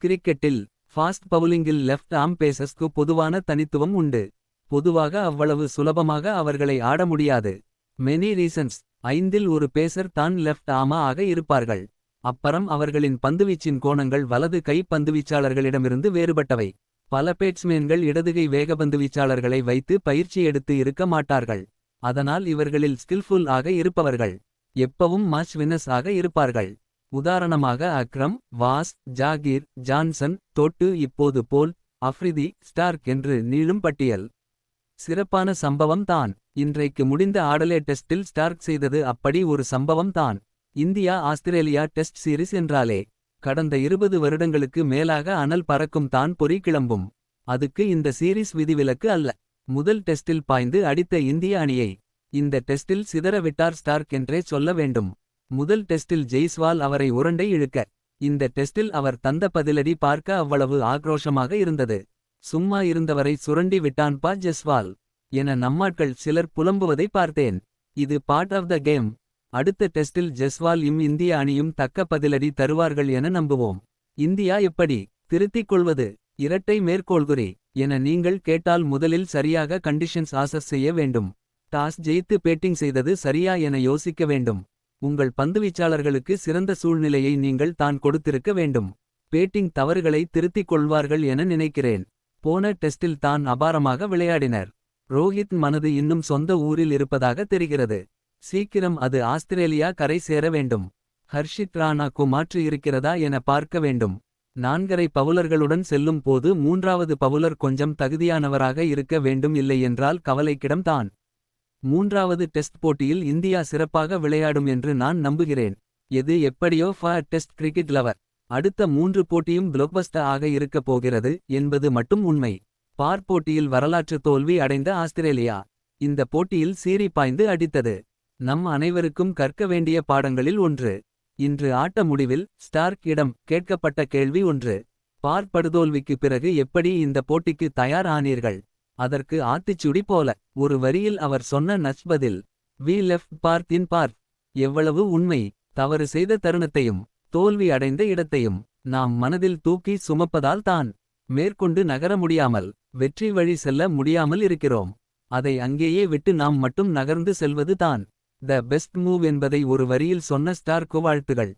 கிரிக்கெட்டில் fast பவுலிங்கில் left arm பேசர்ஸ்க்கு பொதுவான தனித்துவம் உண்டு. பொதுவாக அவ்வளவு சுலபமாக அவர்களை ஆட முடியாது. Many reasons. ஐந்தில் ஒரு பேசர் தான் லெஃப்ட் ஆர்மா ஆக இருப்பார்கள். அப்புறம் அவர்களின் பந்துவீச்சின் கோணங்கள் வலது கை பந்துவீச்சாளர்களிடமிருந்து வேறுபட்டவை. பல பேட்ஸ்மேன்கள் இடதுகை வேகபந்துவீச்சாளர்களை வைத்து பயிற்சி எடுத்து இருக்க மாட்டார்கள். அதனால் இவர்களில் ஸ்கில்ஃபுல் ஆக இருப்பவர்கள் எப்பவும் மாச் வின்னர்ஸ் ஆக இருப்பார்கள். உதாரணமாக அக்ரம், வாஸ், ஜாகீர், ஜான்சன், தொட்டு, இப்போது போல், அஃப்ரிதி, ஸ்டார்க் என்று நீளும் பட்டியல். சிறப்பான சம்பவம் தான். இன்றைக்கு முடிந்த ஆடலே டெஸ்டில் ஸ்டார்க் செய்தது அப்படி ஒரு சம்பவம் தான். இந்தியா ஆஸ்திரேலியா டெஸ்ட் சீரிஸ் என்றாலே கடந்த 20 வருடங்களுக்கு மேலாக அனல் பறக்கும் தான் பொறி கிளம்பும். அதுக்கு இந்த சீரிஸ் விதிவிலக்கு அல்ல. முதல் டெஸ்டில் பாய்ந்து அடித்த இந்திய அணியை இந்த டெஸ்டில் சிதற விட்டார் ஸ்டார்க் என்றே சொல்ல வேண்டும். முதல் டெஸ்டில் ஜெய்ஸ்வால் அவரை உரண்டை இழுக்க. இந்த டெஸ்டில் அவர் தந்த பதிலடி பார்க்க அவ்வளவு ஆக்ரோஷமாக இருந்தது. சும்மா இருந்தவரை சுரண்டி விட்டான்பா ஜெஸ்வால் என நம்மாட்கள் சிலர் புலம்புவதை பார்த்தேன். இது பார்ட் ஆஃப் த கேம். அடுத்த டெஸ்டில் ஜெஸ்வால் இந்திய அணியும் தக்க பதிலடி தருவார்கள் என நம்புவோம். இந்தியா எப்படி திருத்திக் கொள்வது? இரட்டை மேற்கோள்குறி என நீங்கள் கேட்டால் முதலில் சரியாக கண்டிஷன்ஸ் ஆசஸ் செய்ய வேண்டும். டாஸ் ஜெயித்து பேட்டிங் செய்தது சரியா என யோசிக்க வேண்டும். உங்கள் பந்துவீச்சாளர்களுக்கு சிறந்த சூழ்நிலையை நீங்கள் தான் கொடுத்திருக்க வேண்டும். பேட்டிங் தவறுகளை திருத்திக் கொள்வார்கள் என நினைக்கிறேன். போன டெஸ்டில் தான் அபாரமாக விளையாடினர். ரோஹித் மனது இன்னும் சொந்த ஊரில் இருப்பதாக தெரிகிறது. சீக்கிரம் அது ஆஸ்திரேலியா கரை சேர வேண்டும். ஹர்ஷித் ராணாக்கு மாற்று இருக்கிறதா என பார்க்க வேண்டும். 4 பவுலர்களுடன் செல்லும் போது 3வது பவுலர் கொஞ்சம் தகுதியானவராக இருக்க வேண்டும், இல்லையென்றால் கவலைக்கிடம் தான். 3வது டெஸ்ட் போட்டியில் இந்தியா சிறப்பாக விளையாடும் என்று நான் நம்புகிறேன். எது எப்படியோ டெஸ்ட் கிரிக்கெட் லவர். அடுத்த 3 போட்டியும் பிளாக்பஸ்டர் ஆக இருக்கப் போகிறது என்பது மட்டும் உண்மை. போட்டியில் வரலாற்று தோல்வி அடைந்த ஆஸ்திரேலியா இந்த போட்டியில் சீறி பாய்ந்து அடித்தது நம் அனைவருக்கும் கற்க வேண்டிய பாடங்களில் ஒன்று. இன்று ஆட்ட முடிவில் ஸ்டார்க் இடம் கேட்கப்பட்ட கேள்வி ஒன்று. படுதோல்விக்கு பிறகு எப்படி இந்த போட்டிக்கு தயார் ஆனீர்கள்? அதற்கு ஆத்திச்சுடி போல ஒரு வரியில் அவர் சொன்ன நச் பதில், வி லெஃப்ட் பார்த் இன் பார்த். எவ்வளவு உண்மை! தவறு செய்த தருணத்தையும் தோல்வி அடைந்த இடத்தையும் நாம் மனதில் தூக்கி சுமப்பதால் தான் மேற்கொண்டு நகர முடியாமல், வெற்றி வழி செல்ல முடியாமல் இருக்கிறோம். அதை அங்கேயே விட்டு நாம் மட்டும் நகர்ந்து செல்வது தான் த பெஸ்ட் மூவ் என்பதை ஒரு வரியில் சொன்ன ஸ்டார்க்கு வாழ்த்துகள்.